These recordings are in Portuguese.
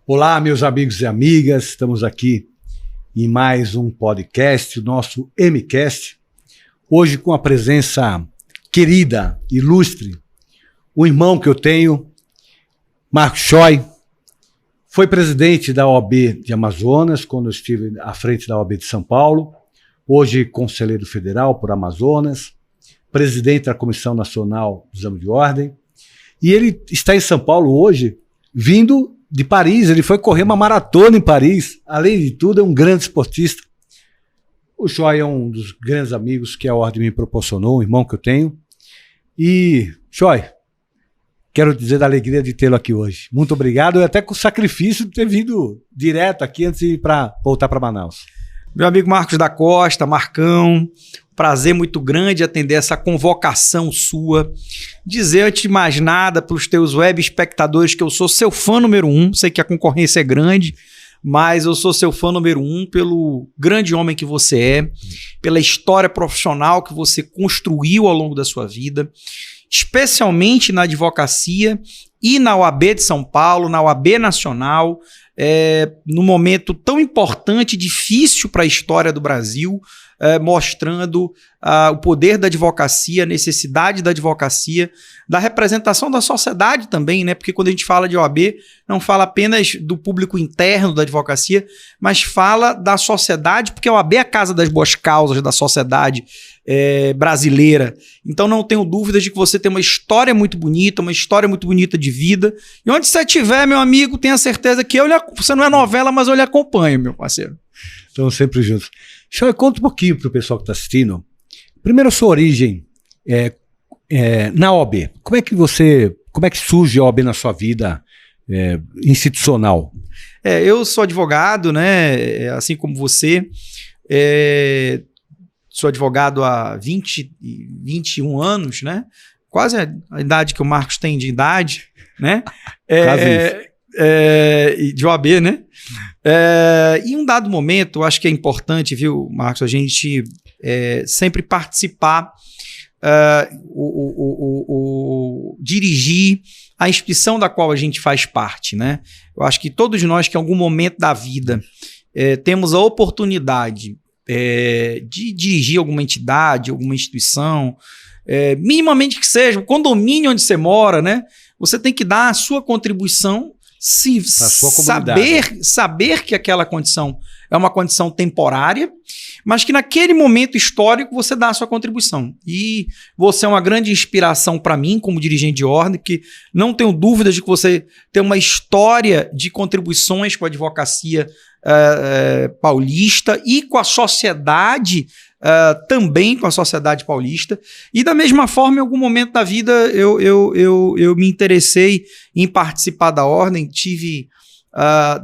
Olá, meus amigos e amigas, estamos aqui em mais um podcast, o nosso MCast, hoje com a presença querida, ilustre, o irmão que eu tenho, Marcos Choi, foi presidente da OAB de Amazonas, quando eu estive à frente da OAB de São Paulo, hoje conselheiro federal por Amazonas, presidente da Comissão Nacional do Exame de Ordem, e ele está em São Paulo hoje, vindo de Paris. Ele foi correr uma maratona em Paris. Além de tudo, é um grande esportista. O Choi é um dos grandes amigos que a Ordem me proporcionou, um irmão que eu tenho. E, Choi, quero dizer da alegria de tê-lo aqui hoje. Muito obrigado, e até com o sacrifício de ter vindo direto aqui antes de voltar para Manaus. Meu amigo Marcos da Costa, Marcão, prazer muito grande atender essa convocação sua. Dizer, antes de mais nada, para os teus web espectadores que eu sou seu fã número 1. Sei que a concorrência é grande, mas eu sou seu fã número 1 pelo grande homem que você é, pela história profissional que você construiu ao longo da sua vida, especialmente na advocacia e na OAB de São Paulo, na OAB Nacional, num momento tão importante e difícil para a história do Brasil, mostrando o poder da advocacia, a necessidade da advocacia, da representação da sociedade também, né? Porque quando a gente fala de OAB, não fala apenas do público interno da advocacia, mas fala da sociedade, porque a OAB é a casa das boas causas da sociedade brasileira. Então não tenho dúvidas de que você tem uma história muito bonita de vida. E onde você estiver, meu amigo, tenha certeza que você não é novela, mas eu lhe acompanho, meu parceiro. Estamos sempre juntos. Choi, conta um pouquinho para o pessoal que está assistindo. Primeiro, a sua origem na OAB. Como é que surge a OAB na sua vida institucional? Eu sou advogado, né? Assim como você. Sou advogado há 21 anos, né? Quase a idade que o Marcos tem de idade, né? De OAB, né? Em um dado momento, eu acho que é importante, viu, Marcos, a gente sempre participar, dirigir a instituição da qual a gente faz parte, né? Eu acho que todos nós que em algum momento da vida temos a oportunidade de dirigir alguma entidade, alguma instituição, minimamente que seja, o condomínio onde você mora, né? Você tem que dar a sua contribuição, saber que aquela condição é uma condição temporária, mas que naquele momento histórico você dá a sua contribuição. E você é uma grande inspiração para mim como dirigente de ordem, que não tenho dúvidas de que você tem uma história de contribuições com a advocacia paulista e com a sociedade, também com a sociedade paulista. E da mesma forma, em algum momento da vida, eu me interessei em participar da ordem, tive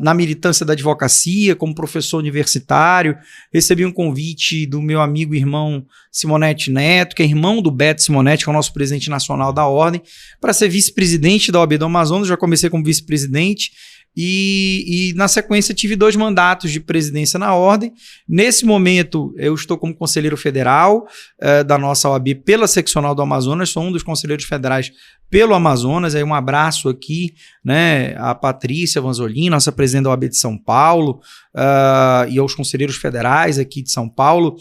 na militância da advocacia, como professor universitário, recebi um convite do meu amigo e irmão Simonete Neto, que é irmão do Beto Simonetti, que é o nosso presidente nacional da ordem, para ser vice-presidente da OAB do Amazonas. Já comecei como vice-presidente, e na sequência tive 2 mandatos de presidência na ordem. Nesse momento eu estou como conselheiro federal da nossa OAB pela seccional do Amazonas, sou um dos conselheiros federais pelo Amazonas. Aí um abraço aqui, né, a Patrícia Vanzolin, nossa presidente da OAB de São Paulo, e aos conselheiros federais aqui de São Paulo.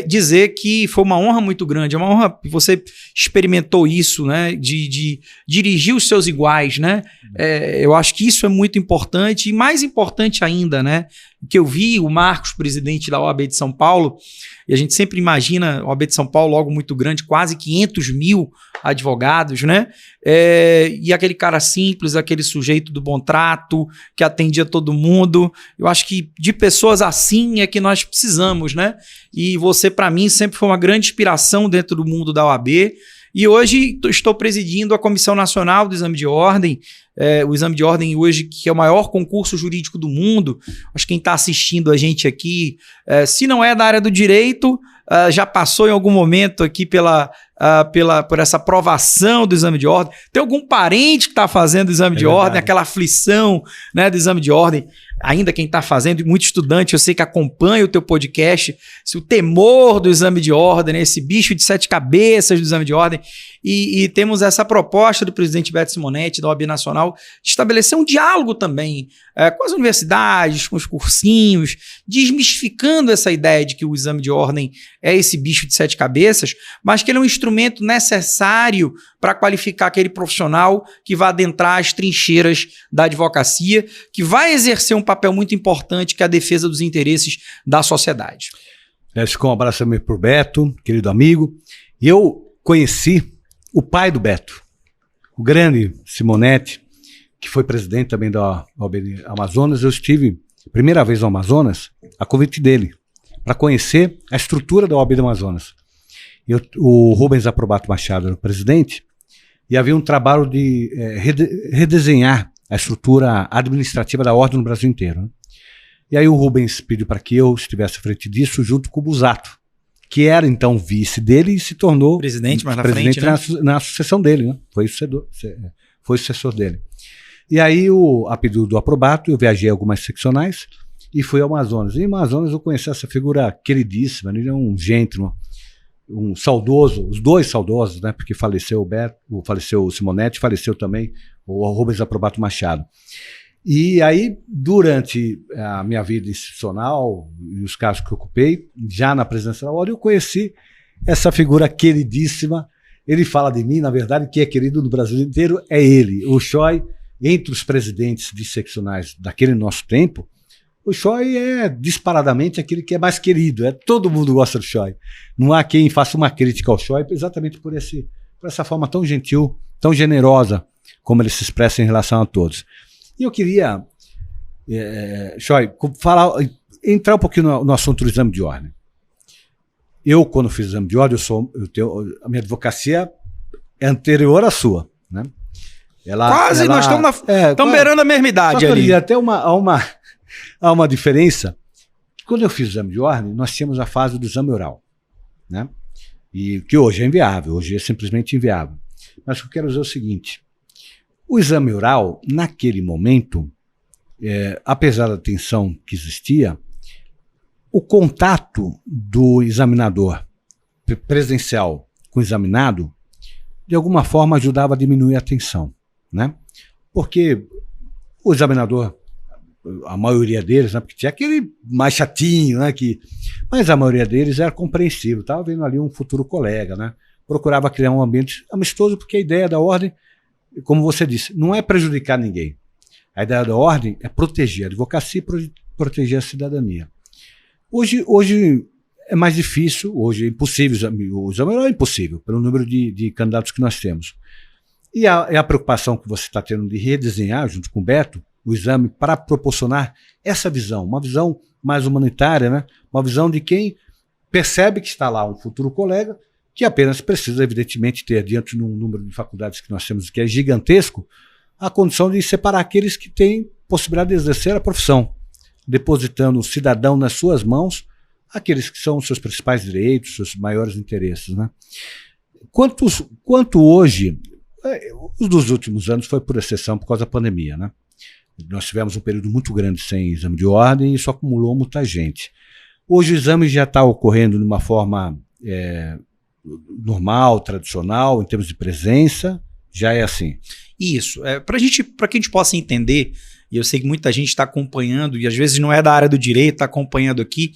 Dizer que foi uma honra muito grande, é uma honra que você experimentou isso, né, de dirigir os seus iguais, né? Eu acho que isso é muito importante, e mais importante ainda, né, que eu vi o Marcos, presidente da OAB de São Paulo, e a gente sempre imagina a OAB de São Paulo algo muito grande, quase 500 mil advogados, né? E aquele cara simples, aquele sujeito do bom trato, que atendia todo mundo. Eu acho que de pessoas assim é que nós precisamos, né? E você, para mim, sempre foi uma grande inspiração dentro do mundo da OAB. E hoje estou presidindo a Comissão Nacional do Exame de Ordem, o Exame de Ordem hoje, que é o maior concurso jurídico do mundo. Acho que quem está assistindo a gente aqui, se não é da área do direito, já passou em algum momento aqui pela por essa aprovação do exame de ordem? Tem algum parente que está fazendo o exame de ordem, aquela aflição, né, do exame de ordem? Ainda quem está fazendo, muito estudante, eu sei que acompanha o teu podcast, se o temor do exame de ordem, né, esse bicho de 7 cabeças do exame de ordem, e temos essa proposta do presidente Beto Simonetti, da OAB Nacional, de estabelecer um diálogo também com as universidades, com os cursinhos, desmistificando essa ideia de que o exame de ordem é esse bicho de 7 cabeças, mas que ele é um instrumento necessário para qualificar aquele profissional que vai adentrar as trincheiras da advocacia, que vai exercer um papel muito importante, que é a defesa dos interesses da sociedade. Um abraço também para o Beto, querido amigo. E eu conheci o pai do Beto, o grande Simonetti, que foi presidente também da OAB Amazonas. Eu estive, primeira vez no Amazonas, a convite dele, para conhecer a estrutura da OAB do Amazonas. O Rubens Aprobato Machado era o presidente, e havia um trabalho de redesenhar a estrutura administrativa da ordem no Brasil inteiro, né? E aí o Rubens pediu para que eu estivesse à frente disso, junto com o Busato, que era então vice dele e se tornou presidente, mas presidente na frente, né? na sucessão dele, né? Foi o sucessor dele. E aí, a pedido do Aprobato, eu viajei algumas seccionais e fui ao Amazonas. E em Amazonas eu conheci essa figura queridíssima, ele é um gentleman, um saudoso, os dois saudosos, né? Porque faleceu o Beto, faleceu o Simonetti, faleceu também o Rubens Aprobato Machado. E aí, durante a minha vida institucional e os casos que eu ocupei, já na presidência da ordem, eu conheci essa figura queridíssima. Ele fala de mim, na verdade, que é querido no Brasil inteiro, é ele. O Choi, entre os presidentes de seccionais daquele nosso tempo, o Choi é disparadamente aquele que é mais querido. Todo mundo gosta do Choi. Não há quem faça uma crítica ao Choi, exatamente por essa forma tão gentil, tão generosa, como ele se expressa em relação a todos. E eu queria, Choi, entrar um pouquinho no assunto do exame de ordem. Eu, quando fiz o exame de ordem, a minha advocacia é anterior à sua, né? Nós estamos beirando a mesma idade ali. Até há uma diferença. Quando eu fiz o exame de ordem, nós tínhamos a fase do exame oral, né? E que hoje é inviável, hoje é simplesmente inviável. Mas o que eu quero dizer é o seguinte: o exame oral, naquele momento, apesar da tensão que existia, o contato do examinador presencial com o examinado, de alguma forma ajudava a diminuir a tensão, né? Porque o examinador, a maioria deles, né, porque tinha aquele mais chatinho, né, mas a maioria deles era compreensível, estava vendo ali um futuro colega, né? Procurava criar um ambiente amistoso, porque a ideia da ordem, como você disse, não é prejudicar ninguém. A ideia da ordem é proteger a advocacia e proteger a cidadania. Hoje é mais difícil, hoje é impossível, o exame oral é impossível, pelo número de candidatos que nós temos. E a preocupação que você está tendo de redesenhar, junto com o Beto, o exame para proporcionar essa visão, uma visão mais humanitária, né? Uma visão de quem percebe que está lá um futuro colega, que apenas precisa, evidentemente, ter, diante de um número de faculdades que nós temos, que é gigantesco, a condição de separar aqueles que têm possibilidade de exercer a profissão, depositando o cidadão nas suas mãos, aqueles que são os seus principais direitos, seus maiores interesses, né? Quanto hoje, os dos últimos anos foi por exceção por causa da pandemia, né? Nós tivemos um período muito grande sem exame de ordem e isso acumulou muita gente. Hoje o exame já está ocorrendo de uma forma normal, tradicional, em termos de presença, já é assim. Isso. Para que a gente possa entender, e eu sei que muita gente está acompanhando, e às vezes não é da área do direito, está acompanhando aqui,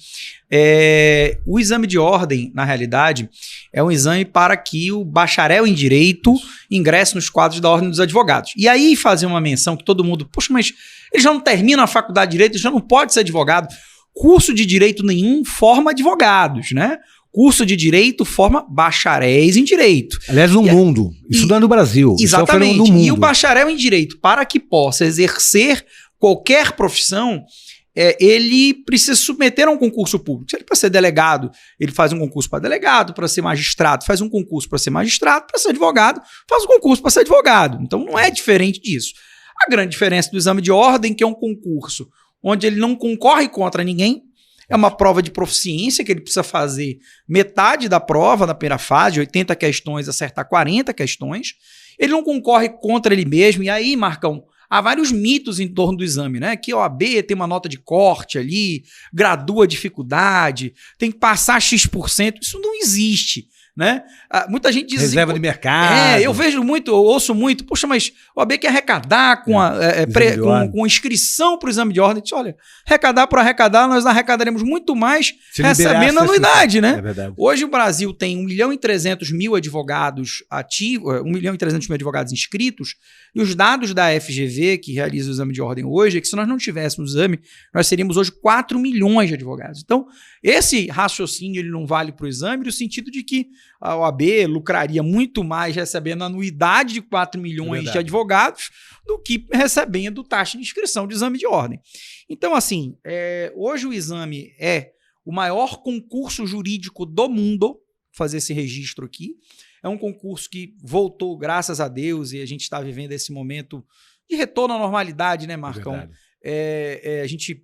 o exame de ordem, na realidade, é um exame para que o bacharel em direito ingresse nos quadros da Ordem dos Advogados. E aí fazer uma menção que todo mundo, poxa, mas ele já não termina a faculdade de direito, ele já não pode ser advogado. Curso de direito nenhum forma advogados, né? Curso de direito forma bacharéis em direito. Aliás, no mundo. Isso não é no Brasil. Exatamente. Isso é um mundo. E o bacharel em direito, para que possa exercer qualquer profissão, ele precisa se submeter a um concurso público. Se ele para ser delegado, ele faz um concurso para delegado, para ser magistrado, faz um concurso para ser magistrado, para ser advogado, faz um concurso para ser advogado. Então não é diferente disso. A grande diferença do exame de ordem, que é um concurso onde ele não concorre contra ninguém, É uma prova de proficiência que ele precisa fazer metade da prova na primeira fase, 80 questões, acertar 40 questões. Ele não concorre contra ele mesmo. E aí, Marcão, há vários mitos em torno do exame, né? Que a OAB tem uma nota de corte ali, gradua a dificuldade, tem que passar X%. Isso não existe. Né? Muita gente diz reserva assim, de mercado. Eu vejo muito, eu ouço muito, poxa, mas o AB quer arrecadar com inscrição para o exame de ordem. Diz, olha, arrecadar por arrecadar, nós arrecadaremos muito mais recebendo a anuidade, né? É verdade. Hoje o Brasil tem 1.300.000 advogados ativos, 1.300.000 advogados inscritos, e os dados da FGV, que realiza o exame de ordem hoje, é que se nós não tivéssemos o exame, nós seríamos hoje 4 milhões de advogados. Então, esse raciocínio ele não vale para o exame, no sentido de que a OAB lucraria muito mais recebendo anuidade de 4 milhões de advogados do que recebendo taxa de inscrição de exame de ordem. Então, assim, hoje o exame é o maior concurso jurídico do mundo, vou fazer esse registro aqui. É um concurso que voltou, graças a Deus, e a gente está vivendo esse momento de retorno à normalidade, né, Marcão? A gente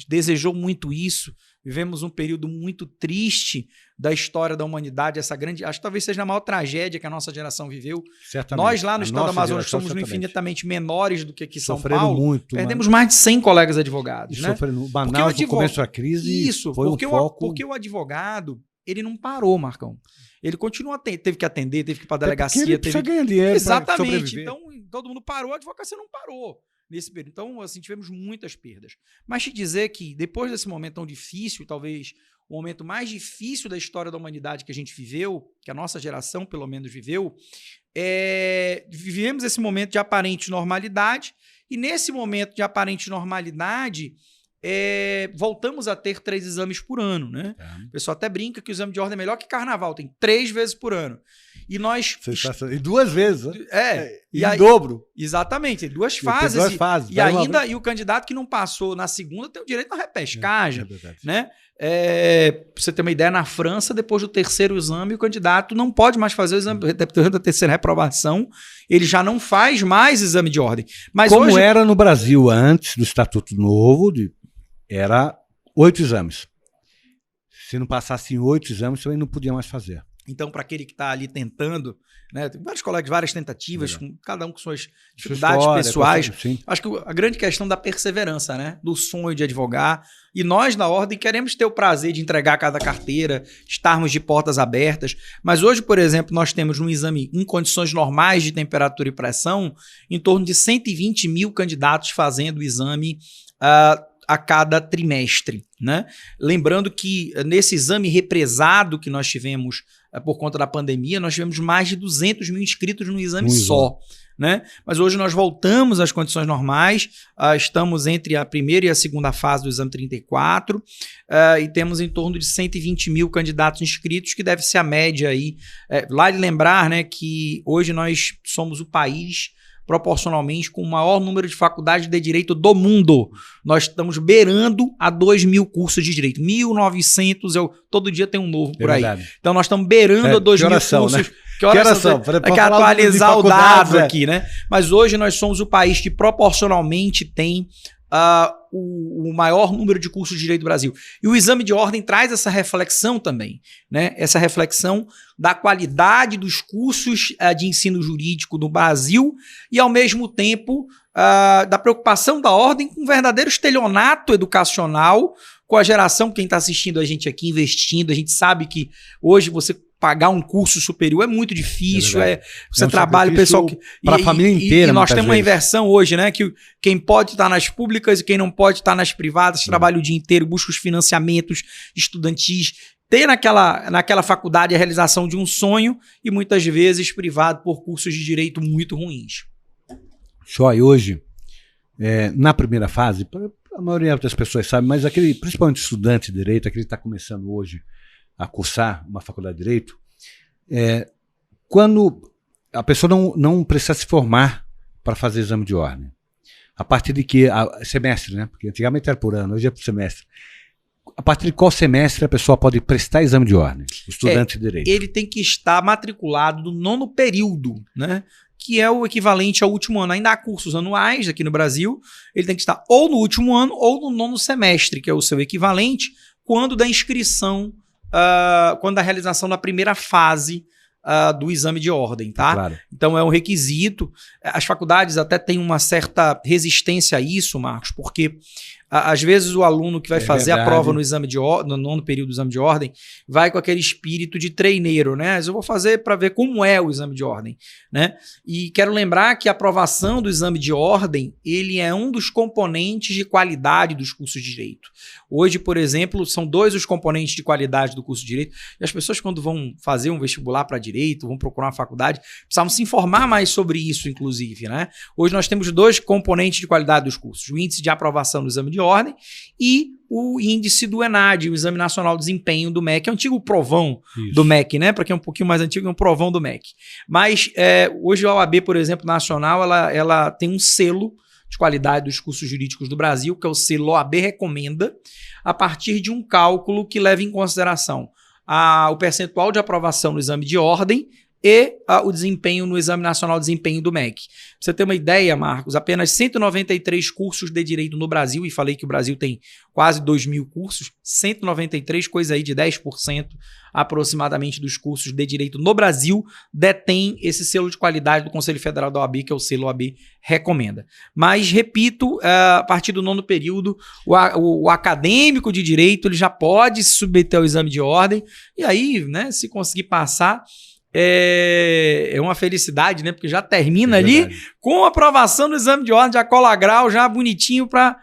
desejou muito isso. Vivemos um período muito triste da história da humanidade, essa grande, acho que talvez seja a maior tragédia que a nossa geração viveu. Certamente. Nós lá no estado do Amazonas somos infinitamente menores do que aqui em São Paulo. Muito, perdemos mais de 100 colegas advogados. Né? Sofrendo. Manaus, no começo da crise, isso, foi porque um foco... porque o advogado, ele não parou, Marcão. Ele continua, teve que atender, teve que ir para a delegacia. Ele precisa ganhar dinheiro. Exatamente. Então, todo mundo parou, a advocacia não parou nesse período. Então, assim, tivemos muitas perdas. Mas te dizer que depois desse momento tão difícil, talvez o momento mais difícil da história da humanidade que a gente viveu, que a nossa geração pelo menos viveu, vivemos esse momento de aparente normalidade, e nesse momento de aparente normalidade, voltamos a ter 3 exames por ano, né? O pessoal até brinca que o exame de ordem é melhor que carnaval, tem 3 vezes por ano. E nós... E 2 vezes, né? E em dobro. Exatamente, tem 2 fases. Tem 2 fases. E o candidato que não passou na segunda tem o direito à repescagem, né? Pra você ter uma ideia, na França, depois do 3º exame, o candidato não pode mais fazer o exame, depois da 3ª reprovação, ele já não faz mais exame de ordem. Mas como hoje... era no Brasil antes do Estatuto Novo, era 8 exames. Se não passasse em 8 exames, você não podia mais fazer. Então, para aquele que está ali tentando, né, tem vários colegas, várias tentativas, cada um com suas dificuldades pessoais. Acho que a grande questão da perseverança, né, do sonho de advogar. E nós, na ordem, queremos ter o prazer de entregar cada carteira, estarmos de portas abertas. Mas hoje, por exemplo, nós temos um exame em condições normais de temperatura e pressão, em torno de 120 mil candidatos fazendo o exame a cada trimestre, né? Lembrando que nesse exame represado que nós tivemos por conta da pandemia, nós tivemos mais de 200 mil inscritos no exame só, né? Mas hoje nós voltamos às condições normais, estamos entre a primeira e a segunda fase do exame 34 e temos em torno de 120 mil candidatos inscritos, que deve ser a média aí. Vale lembrar, né, que hoje nós somos o país proporcionalmente com o maior número de faculdades de direito do mundo. Nós estamos beirando a 2.000 cursos de direito. 1.900, todo dia tem um novo por aí. Então nós estamos beirando a 2.000 cursos. Né? Que horas são? Tem que atualizar o dado aqui, né? Mas hoje nós somos o país que proporcionalmente tem o maior número de cursos de direito do Brasil. E o exame de ordem traz essa reflexão também, né? Essa reflexão da qualidade dos cursos de ensino jurídico no Brasil e, ao mesmo tempo, da preocupação da ordem com um verdadeiro estelionato educacional com a geração, quem está assistindo a gente aqui, investindo, a gente sabe que hoje você pagar um curso superior é muito difícil, você trabalha o pessoal para a família inteira. E nós temos uma inversão hoje, né? Que quem pode estar nas públicas e quem não pode estar nas privadas, trabalha o dia inteiro, busca os financiamentos estudantis, ter naquela faculdade a realização de um sonho e muitas vezes privado por cursos de direito muito ruins. Só e hoje, na primeira fase, a maioria das pessoas sabe, mas principalmente estudante de direito, aquele que está começando hoje a cursar uma faculdade de direito, quando a pessoa não precisa se formar para fazer exame de ordem. A partir de que semestre, né? Porque antigamente era por ano, hoje é por semestre. A partir de qual semestre a pessoa pode prestar exame de ordem? O estudante de direito. Ele tem que estar matriculado no 9º período, né? Que é o equivalente ao último ano. Ainda há cursos anuais aqui no Brasil. Ele tem que estar ou no último ano ou no 9º semestre, que é o seu equivalente, quando da inscrição, quando da realização da primeira fase do exame de ordem, tá? Claro. Então é um requisito. As faculdades até têm uma certa resistência a isso, Marcos, porque às vezes o aluno que vai fazer a prova no exame de no nono período do exame de ordem vai com aquele espírito de treineiro, né? Mas eu vou fazer para ver como é o exame de ordem, né? E quero lembrar que a aprovação do exame de ordem, ele é um dos componentes de qualidade dos cursos de Direito. Hoje, por exemplo, são 2 os componentes de qualidade do curso de Direito, e as pessoas quando vão fazer um vestibular para Direito, vão procurar uma faculdade, precisavam se informar mais sobre isso, inclusive, né? Hoje nós temos 2 componentes de qualidade dos cursos, o índice de aprovação do exame de ordem e o índice do ENAD, o Exame Nacional de Desempenho do MEC, é o antigo provão do MEC, né? Para quem é um pouquinho mais antigo, é um provão do MEC. Mas hoje a OAB, por exemplo, nacional, ela tem um selo de qualidade dos cursos jurídicos do Brasil, que é o selo OAB Recomenda, a partir de um cálculo que leva em consideração o percentual de aprovação no exame de ordem e o desempenho no Exame Nacional de Desempenho do MEC. Pra você ter uma ideia, Marcos, apenas 193 cursos de direito no Brasil, e falei que o Brasil tem quase 2.000 cursos, 193, coisa aí de 10% aproximadamente dos cursos de direito no Brasil detém esse selo de qualidade do Conselho Federal da OAB, que é o selo OAB Recomenda. Mas, repito, a partir do nono período, o acadêmico de direito ele já pode se submeter ao exame de ordem, e aí, né, se conseguir passar, é uma felicidade, né? Porque já termina ali com a aprovação do exame de ordem, já cola grau, já bonitinho para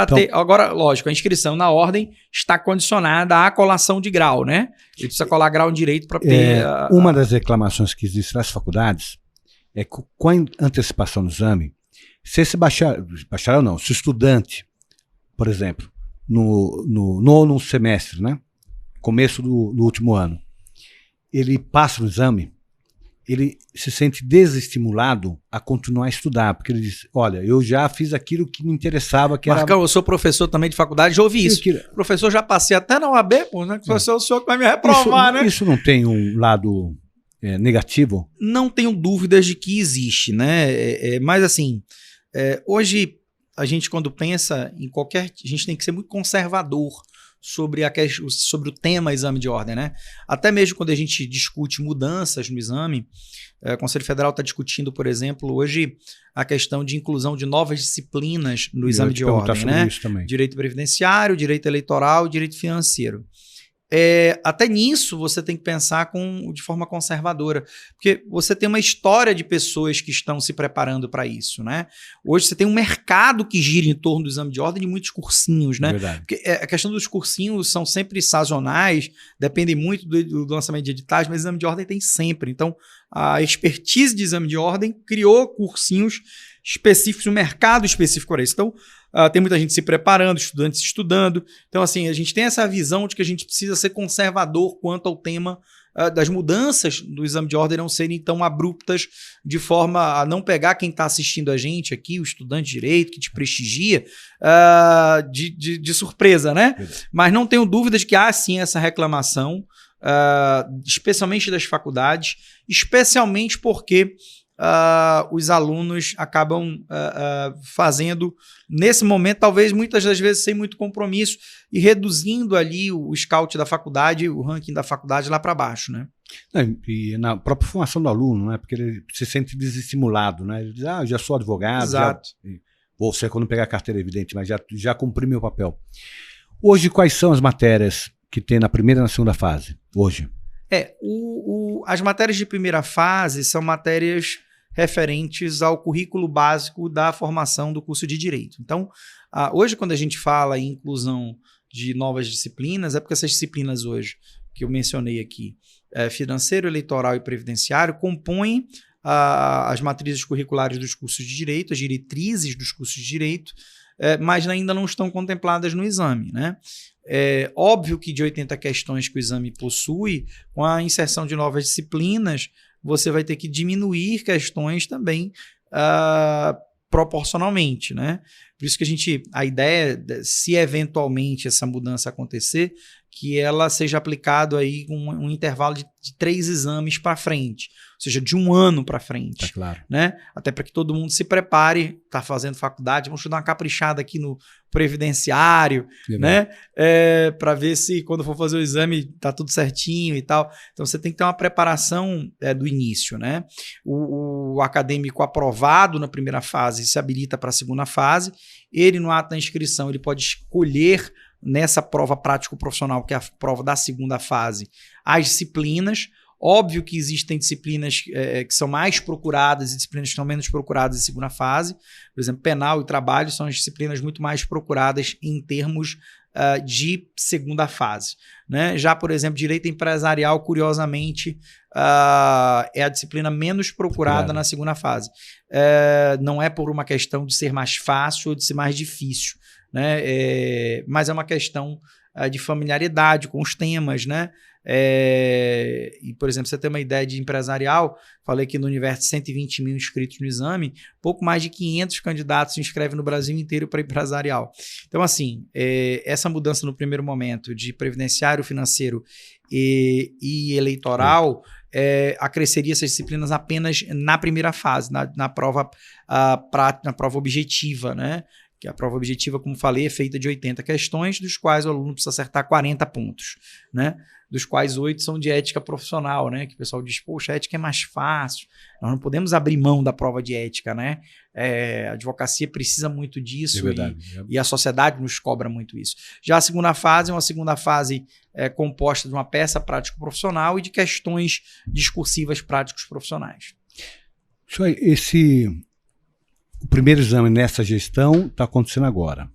ter. Agora, lógico, a inscrição na ordem está condicionada à colação de grau, né? Ele precisa colar grau em direito para ter. Uma das reclamações que existe nas faculdades é que com a antecipação do exame, se esse bacharel não, se o estudante, por exemplo, no nono semestre, né? Começo do último ano, ele passa no exame, ele se sente desestimulado a continuar a estudar, porque ele diz, olha, eu já fiz aquilo que me interessava, que Marcão, eu sou professor também de faculdade, já ouvi isso. Professor, já passei até na UAB, pô, né? Professor, o senhor que vai me reprovar, né? Isso não tem um lado negativo? Não tenho dúvidas de que existe, né? Mas assim, hoje a gente quando pensa em a gente tem que ser muito conservador sobre o tema exame de ordem, né? Até mesmo quando a gente discute mudanças no exame, o Conselho Federal está discutindo, por exemplo, hoje a questão de inclusão de novas disciplinas no exame de ordem, né? Direito previdenciário, direito eleitoral e direito financeiro. Até nisso você tem que pensar de forma conservadora, porque você tem uma história de pessoas que estão se preparando para isso, né? Hoje você tem um mercado que gira em torno do exame de ordem de muitos cursinhos, né? Porque a questão dos cursinhos são sempre sazonais, dependem muito do lançamento de editais, mas o exame de ordem tem sempre. Então, a expertise de exame de ordem criou cursinhos específicos, um mercado específico para isso. Então, tem muita gente se preparando, estudantes estudando. Então, assim, a gente tem essa visão de que a gente precisa ser conservador quanto ao tema das mudanças do exame de ordem não serem tão abruptas, de forma a não pegar quem está assistindo a gente aqui, o estudante de direito, que te prestigia, de surpresa, né? Mas não tenho dúvida de que há, sim, essa reclamação, especialmente das faculdades, especialmente porque os alunos acabam fazendo, nesse momento, talvez muitas das vezes sem muito compromisso e reduzindo ali o scout da faculdade, o ranking da faculdade lá para baixo, né? E na própria formação do aluno, né? Porque ele se sente desestimulado, né? Ele diz, eu já sou advogado, exato. Vou ser quando pegar a carteira, evidente, mas já cumpri meu papel. Hoje, quais são as matérias que tem na primeira e na segunda fase, hoje? As matérias de primeira fase são matérias referentes ao currículo básico da formação do curso de Direito. Então, hoje, quando a gente fala em inclusão de novas disciplinas, é porque essas disciplinas hoje, que eu mencionei aqui, financeiro, eleitoral e previdenciário, compõem as matrizes curriculares dos cursos de Direito, as diretrizes dos cursos de Direito, mas ainda não estão contempladas no exame, né? É óbvio que de 80 questões que o exame possui, com a inserção de novas disciplinas, você vai ter que diminuir questões também proporcionalmente, né? Por isso que a ideia, se eventualmente essa mudança acontecer, que ela seja aplicado aí com um intervalo de 3 exames para frente, ou seja, de 1 ano para frente. Tá claro. Né? Até para que todo mundo se prepare, está fazendo faculdade, vamos dar uma caprichada aqui no previdenciário, né? Para ver se quando for fazer o exame tá tudo certinho e tal. Então você tem que ter uma preparação do início, né? O acadêmico aprovado na primeira fase se habilita para a segunda fase. Ele, no ato da inscrição, ele pode escolher nessa prova prático-profissional, que é a prova da segunda fase, as disciplinas. Óbvio que existem disciplinas que são mais procuradas e disciplinas que são menos procuradas em segunda fase. Por exemplo, penal e trabalho são as disciplinas muito mais procuradas em termos de segunda fase. Né? Já, por exemplo, direito empresarial, curiosamente, é a disciplina menos procurada na segunda fase. Não é por uma questão de ser mais fácil ou de ser mais difícil, né? Mas é uma questão de familiaridade com os temas, né? E, por exemplo, você tem uma ideia de empresarial, falei que no universo de 120 mil inscritos no exame, pouco mais de 500 candidatos se inscrevem no Brasil inteiro para empresarial. Então, assim, essa mudança no primeiro momento de previdenciário, financeiro e eleitoral acresceria essas disciplinas apenas na primeira fase, na prova objetiva, né? Que a prova objetiva, como falei, é feita de 80 questões, dos quais o aluno precisa acertar 40 pontos, né? Dos quais 8 são de ética profissional, né? Que o pessoal diz, poxa, a ética é mais fácil, nós não podemos abrir mão da prova de ética, né? A advocacia precisa muito disso, e a sociedade nos cobra muito isso. Já a segunda fase é uma segunda fase composta de uma peça prático-profissional e de questões discursivas práticos profissionais. O primeiro exame nessa gestão está acontecendo agora.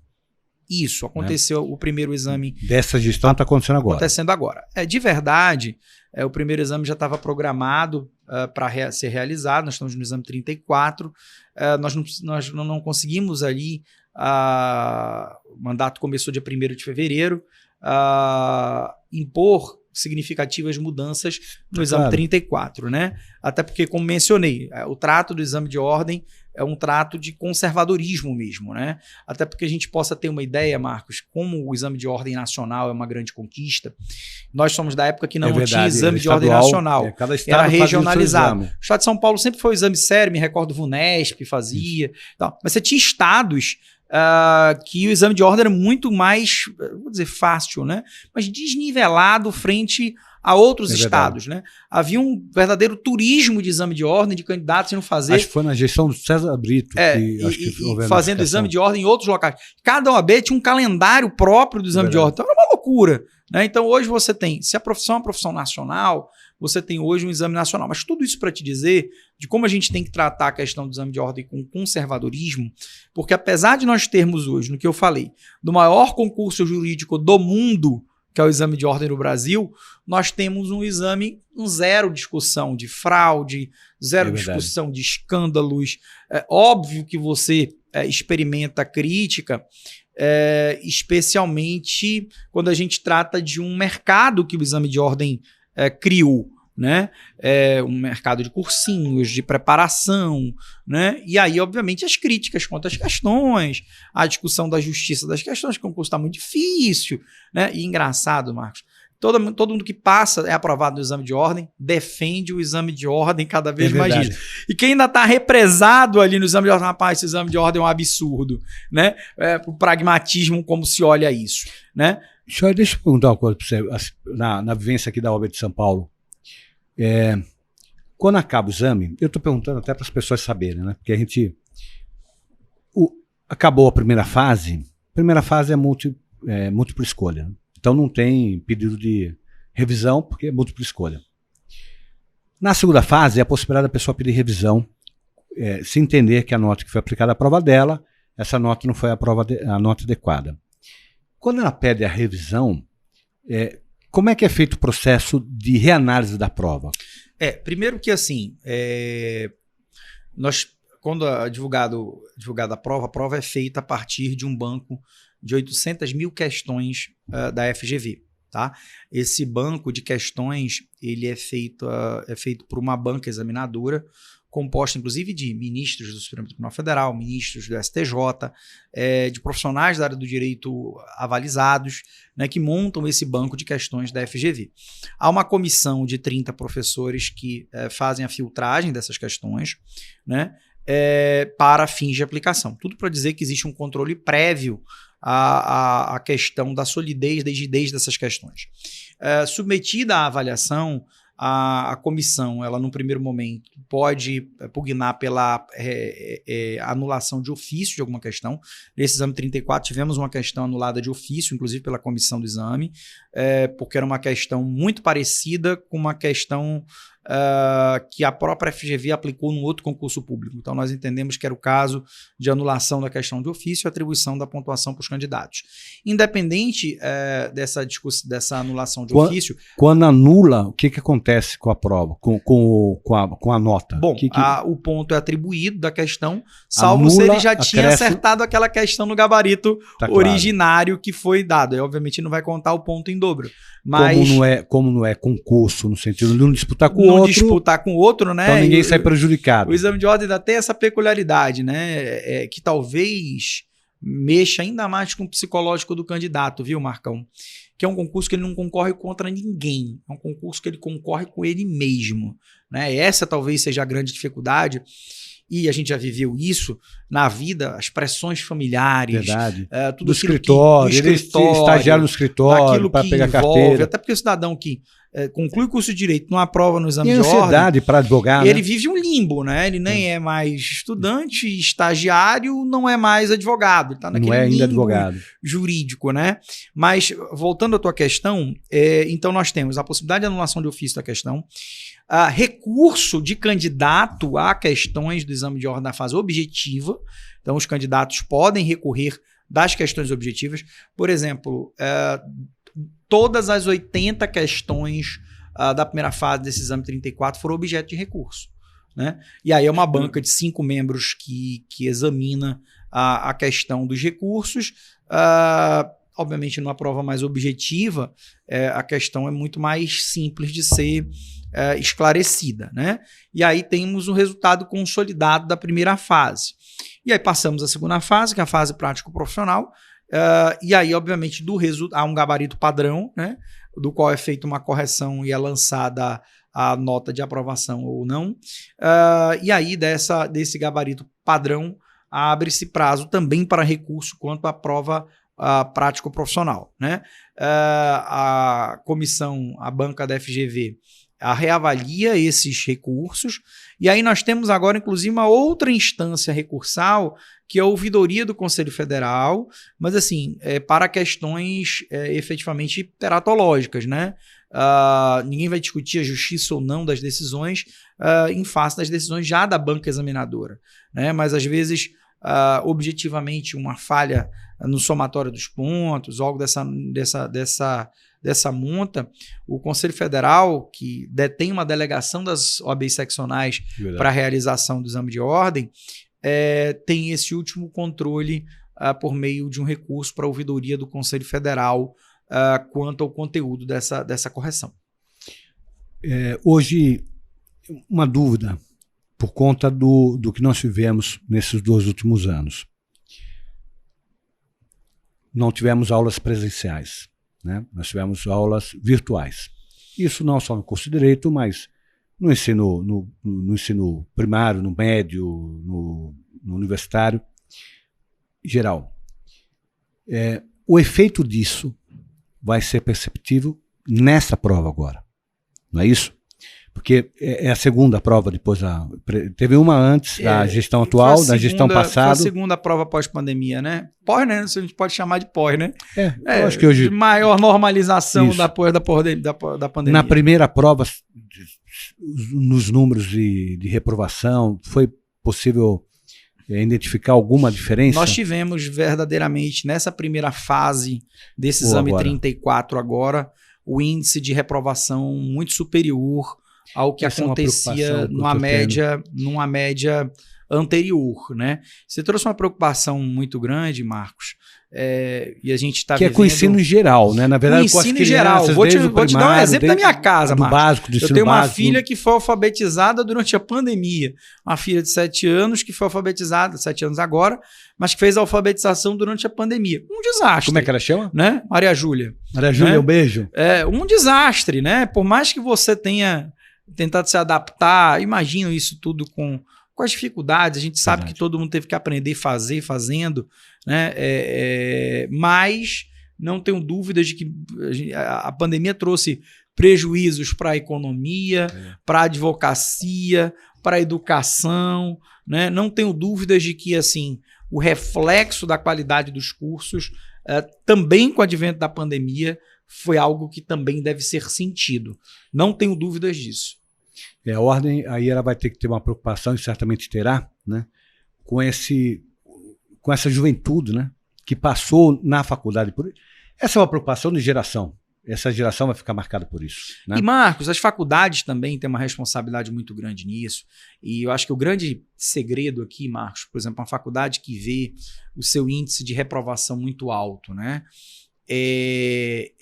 Isso, aconteceu o primeiro exame. Dessa gestão está acontecendo agora. Acontecendo agora. De verdade, o primeiro exame já estava programado para ser realizado, nós estamos no exame 34, nós não conseguimos ali, o mandato começou dia 1º de fevereiro, impor significativas mudanças no exame 34, né? Até porque, como mencionei, o trato do exame de ordem é um trato de conservadorismo mesmo, né? Até porque a gente possa ter uma ideia, Marcos, como o exame de ordem nacional é uma grande conquista. Nós somos da época que não tinha exame de ordem nacional. Cada estado era regionalizado. O estado de São Paulo sempre foi um exame sério, me recordo, o VUNESP fazia. Tal. Mas você tinha estados que o exame de ordem era muito mais, vou dizer, fácil, né? Mas desnivelado frente a outros estados, né? Havia um verdadeiro turismo de exame de ordem, de candidatos indo fazer. Acho que foi na gestão do César Brito. Fazendo exame de ordem em outros locais. Cada OAB tinha um calendário próprio do exame de ordem. Então era uma loucura, né? Então hoje você tem, se a profissão é uma profissão nacional, você tem hoje um exame nacional. Mas tudo isso para te dizer de como a gente tem que tratar a questão do exame de ordem com conservadorismo, porque apesar de nós termos hoje, no que eu falei, do maior concurso jurídico do mundo, que é o exame de ordem no Brasil, nós temos um exame com zero discussão de fraude, zero discussão de escândalos. É óbvio que você experimenta crítica, especialmente quando a gente trata de um mercado que o exame de ordem criou, né? Um mercado de cursinhos, de preparação, né? E aí, obviamente, as críticas quanto às questões, a discussão da justiça das questões, que é um curso muito difícil, né? E engraçado, Marcos, todo mundo que passa é aprovado no exame de ordem, defende o exame de ordem cada vez mais disso. E quem ainda está represado ali no exame de ordem, rapaz, esse exame de ordem é um absurdo, né? O pragmatismo, como se olha isso, né? Deixa eu perguntar uma coisa para você, na vivência aqui da OAB de São Paulo. Quando acaba o exame, eu estou perguntando até para as pessoas saberem, né? Porque a gente acabou a primeira fase. A primeira fase é múltipla escolha. Então não tem pedido de revisão, porque é múltipla escolha. Na segunda fase, é a possibilidade da pessoa pedir revisão, se entender que a nota que foi aplicada à prova dela, essa nota não foi a nota adequada. Quando ela pede a revisão, como é que é feito o processo de reanálise da prova? Primeiro que assim, quando é divulgada a prova é feita a partir de um banco de 800 mil questões da FGV. Tá? Esse banco de questões ele é feito por uma banca examinadora, composta inclusive de ministros do Supremo Tribunal Federal, ministros do STJ, de profissionais da área do direito avalizados, né, que montam esse banco de questões da FGV. Há uma comissão de 30 professores que fazem a filtragem dessas questões, né, para fins de aplicação. Tudo para dizer que existe um controle prévio à questão da solidez, da rigidez dessas questões. Submetida à avaliação, a comissão, ela, no primeiro momento, pode pugnar pela anulação de ofício de alguma questão. Nesse exame 34, tivemos uma questão anulada de ofício, inclusive pela comissão do exame, porque era uma questão muito parecida com uma questão que a própria FGV aplicou num outro concurso público. Então, nós entendemos que era o caso de anulação da questão de ofício e atribuição da pontuação para os candidatos. Independente dessa anulação de ofício... Quando anula, o que acontece com a prova, com a nota? Bom, o ponto é atribuído da questão, salvo se ele já tinha acertado aquela questão no gabarito originário que foi dado. Aí, obviamente, não vai contar o ponto em dobro. Mas como não é concurso, no sentido de não disputar com o outro. Não disputar com o outro, né? Então ninguém sai prejudicado. O exame de ordem ainda tem essa peculiaridade, né? Que talvez mexa ainda mais com o psicológico do candidato, viu, Marcão? Que é um concurso que ele não concorre contra ninguém. É um concurso que ele concorre com ele mesmo, né? Essa talvez seja a grande dificuldade. E a gente já viveu isso na vida, as pressões familiares. Verdade. Tudo do escritório, ele estagiar no escritório para pegar carteira. Até porque o cidadão que conclui o curso de Direito, não aprova no exame de ordem. E ansiedade para advogar, ele vive um limbo, né? Ele nem é mais estudante, estagiário, não é mais advogado. Ele está naquele limbo advogado jurídico, né? Mas, voltando à tua questão, então nós temos a possibilidade de anulação de ofício da questão, recurso de candidato a questões do exame de ordem da fase objetiva. Então, os candidatos podem recorrer das questões objetivas. Por exemplo, todas as 80 questões da primeira fase desse exame 34 foram objeto de recurso, né? E aí é uma banca de 5 membros que examina a questão dos recursos. Obviamente, numa prova mais objetiva, a questão é muito mais simples de ser esclarecida, né? E aí temos o resultado consolidado da primeira fase. E aí passamos à segunda fase, que é a fase prático-profissional. E aí, obviamente, há um gabarito padrão, né? Do qual é feita uma correção e é lançada a nota de aprovação ou não. E aí, desse gabarito padrão, abre-se prazo também para recurso quanto à prova prático-profissional, né? A comissão, a banca da FGV, reavalia esses recursos, e aí nós temos agora, inclusive, uma outra instância recursal, que é a ouvidoria do Conselho Federal, mas assim, para questões efetivamente teratológicas, né? Ninguém vai discutir a justiça ou não das decisões em face das decisões já da banca examinadora, né? Mas às vezes, objetivamente, uma falha no somatório dos pontos, algo dessa monta, o Conselho Federal, que detém uma delegação das OABs seccionais para a realização do exame de ordem, tem esse último controle por meio de um recurso para a ouvidoria do Conselho Federal quanto ao conteúdo dessa correção. Hoje, uma dúvida por conta do que nós tivemos nesses 2 últimos anos. Não tivemos aulas presenciais, né? Nós tivemos aulas virtuais. Isso não só no curso de Direito, mas no ensino primário, no médio, no universitário, geral. O efeito disso vai ser perceptível nessa prova agora, não é isso? Porque é a segunda prova depois teve uma antes da gestão atual, da gestão passada. Foi a segunda prova pós-pandemia, né? Pós, né? A gente pode chamar de pós, né? Eu acho que hoje... De maior normalização da pandemia. Na primeira prova, nos números de reprovação, foi possível identificar alguma diferença? Nós tivemos verdadeiramente, nessa primeira fase desse exame 34 agora, o índice de reprovação muito superior ao que acontecia numa média anterior, né? Você trouxe uma preocupação muito grande, Marcos, e a gente está vivendo... Que é com o ensino em geral, né? Na verdade, com o ensino em geral. Vou te dar um exemplo da minha casa, Marcos. Básico, do ensino eu tenho uma básico. filha que foi alfabetizada durante a pandemia. Uma filha de 7 anos que foi alfabetizada, 7 anos agora, mas que fez a alfabetização durante a pandemia. Um desastre. Como é que ela chama? Né? Maria Júlia. Maria Júlia, um beijo. Um desastre, né? Por mais que você tenha tentado se adaptar, imagino isso tudo com as dificuldades, a gente sabe que todo mundo teve que aprender fazendo, né? Mas não tenho dúvidas de que a pandemia trouxe prejuízos para a economia, para a advocacia, para a educação, né? Não tenho dúvidas de que assim, o reflexo da qualidade dos cursos, também com o advento da pandemia, foi algo que também deve ser sentido. Não tenho dúvidas disso. A ordem, aí ela vai ter que ter uma preocupação, e certamente terá, né, com essa juventude, né, que passou na faculdade por isso. Essa é uma preocupação de geração. Essa geração vai ficar marcada por isso. Né? E, Marcos, as faculdades também têm uma responsabilidade muito grande nisso. E eu acho que o grande segredo aqui, Marcos, por exemplo, uma faculdade que vê o seu índice de reprovação muito alto, né,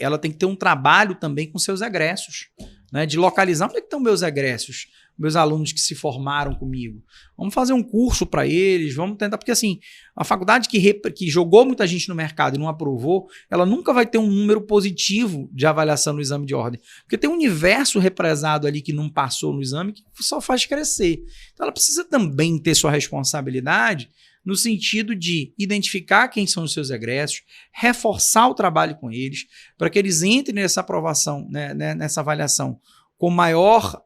ela tem que ter um trabalho também com seus egressos, né, de localizar onde é que estão meus egressos, meus alunos que se formaram comigo. Vamos fazer um curso para eles, vamos tentar, porque assim, a faculdade que jogou muita gente no mercado e não aprovou, ela nunca vai ter um número positivo de avaliação no exame de ordem, porque tem um universo represado ali que não passou no exame que só faz crescer. Então ela precisa também ter sua responsabilidade no sentido de identificar quem são os seus egressos, reforçar o trabalho com eles, para que eles entrem nessa aprovação, né, nessa avaliação com maior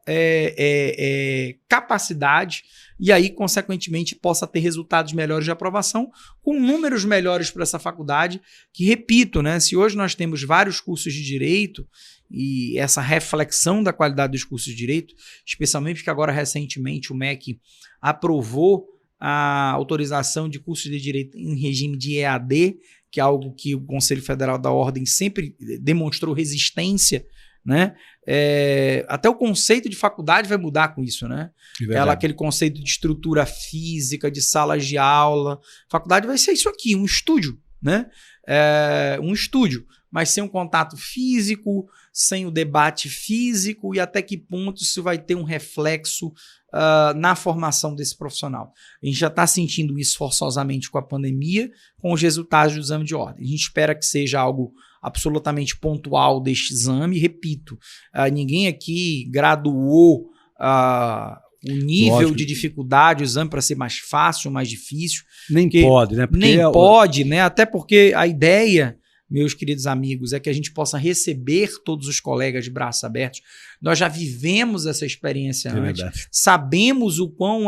capacidade e aí, consequentemente, possa ter resultados melhores de aprovação, com números melhores para essa faculdade, que, repito, né, se hoje nós temos vários cursos de direito e essa reflexão da qualidade dos cursos de direito, especialmente porque agora, recentemente, o MEC aprovou a autorização de cursos de direito em regime de EAD, que é algo que o Conselho Federal da Ordem sempre demonstrou resistência, né? Até o conceito de faculdade vai mudar com isso, né? Aquele conceito de estrutura física, de salas de aula. Faculdade vai ser isso aqui, um estúdio, né? Um estúdio, mas sem um contato físico, sem o debate físico, e até que ponto isso vai ter um reflexo na formação desse profissional. A gente já está sentindo isso forçosamente com a pandemia, com os resultados do exame de ordem. A gente espera que seja algo absolutamente pontual deste exame. Repito, ninguém aqui graduou o nível de dificuldade do exame para ser mais fácil, mais difícil. Nem pode, né? Nem pode, né? Até porque a ideia, meus queridos amigos, é que a gente possa receber todos os colegas de braços abertos. Nós já vivemos essa experiência antes. Verdade. Sabemos o quão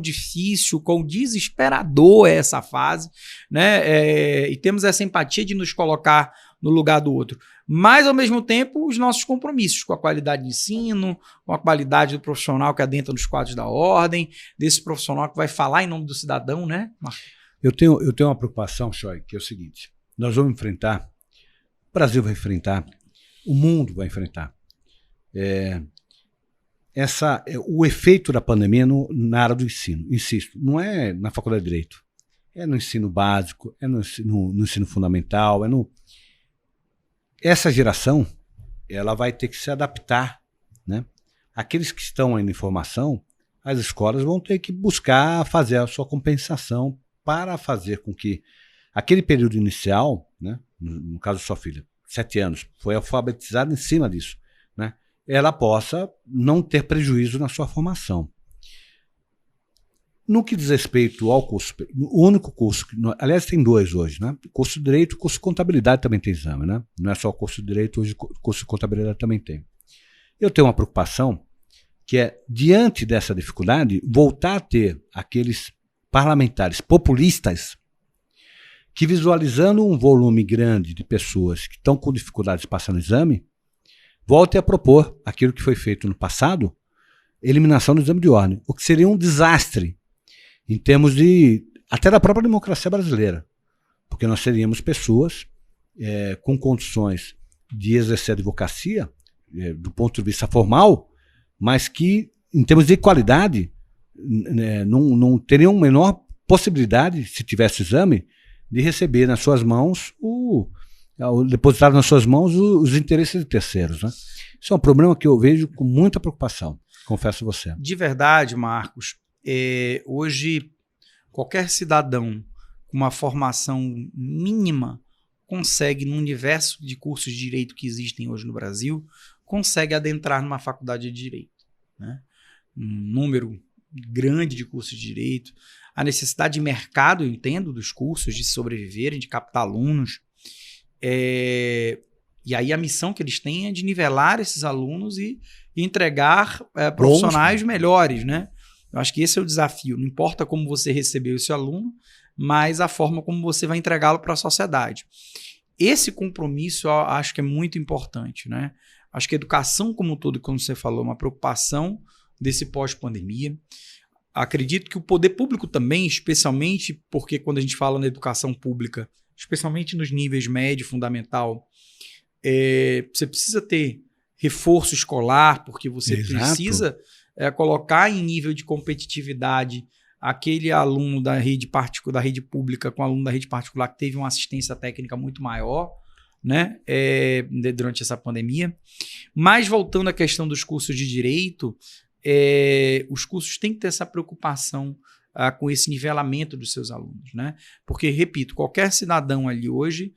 difícil, o quão desesperador é essa fase, né? E temos essa empatia de nos colocar no lugar do outro. Mas, ao mesmo tempo, os nossos compromissos com a qualidade de ensino, com a qualidade do profissional que adentra nos quadros da ordem, desse profissional que vai falar em nome do cidadão, né? Eu tenho uma preocupação, Choy, que é o seguinte: nós vamos enfrentar, o Brasil vai enfrentar, o mundo vai enfrentar o efeito da pandemia na área do ensino. Insisto, não é na faculdade de Direito, é no ensino básico, é no ensino fundamental, essa geração, ela vai ter que se adaptar, né? Aqueles que estão aí na formação, as escolas vão ter que buscar fazer a sua compensação para fazer com que aquele período inicial, né, no caso da sua filha, 7 anos, foi alfabetizada em cima disso, né, ela possa não ter prejuízo na sua formação. No que diz respeito ao curso, o único curso, aliás, tem 2 hoje, né? O curso de Direito e o curso de Contabilidade também tem exame, né? Não é só o curso de Direito, hoje o curso de Contabilidade também tem. Eu tenho uma preocupação que é, diante dessa dificuldade, voltar a ter aqueles parlamentares populistas que, visualizando um volume grande de pessoas que estão com dificuldades passando o exame, voltem a propor aquilo que foi feito no passado, eliminação do exame de ordem, o que seria um desastre em termos até da própria democracia brasileira, porque nós seríamos pessoas com condições de exercer a advocacia do ponto de vista formal, mas que, em termos de qualidade, não teriam menor possibilidade, se tivesse exame, de receber nas suas mãos depositar nas suas mãos os interesses de terceiros, né? Isso é um problema que eu vejo com muita preocupação, confesso a você. De verdade, Marcos, hoje qualquer cidadão com uma formação mínima consegue, no universo de cursos de direito que existem hoje no Brasil, consegue adentrar numa faculdade de direito, né? Um número grande de cursos de direito, a necessidade de mercado, eu entendo, dos cursos, de sobreviverem, de captar alunos. E aí a missão que eles têm é de nivelar esses alunos e entregar profissionais melhores, né? Eu acho que esse é o desafio. Não importa como você recebeu esse aluno, mas a forma como você vai entregá-lo para a sociedade. Esse compromisso eu acho que é muito importante, né? Acho que a educação como um todo, como você falou, é uma preocupação desse pós-pandemia. Acredito que o poder público também, especialmente porque quando a gente fala na educação pública, especialmente nos níveis médio, fundamental, você precisa ter reforço escolar, porque você precisa colocar em nível de competitividade aquele aluno da rede pública com o aluno da rede particular que teve uma assistência técnica muito maior, né, durante essa pandemia. Mas voltando à questão dos cursos de direito, os cursos têm que ter essa preocupação com esse nivelamento dos seus alunos, né? Porque, repito, qualquer cidadão ali hoje,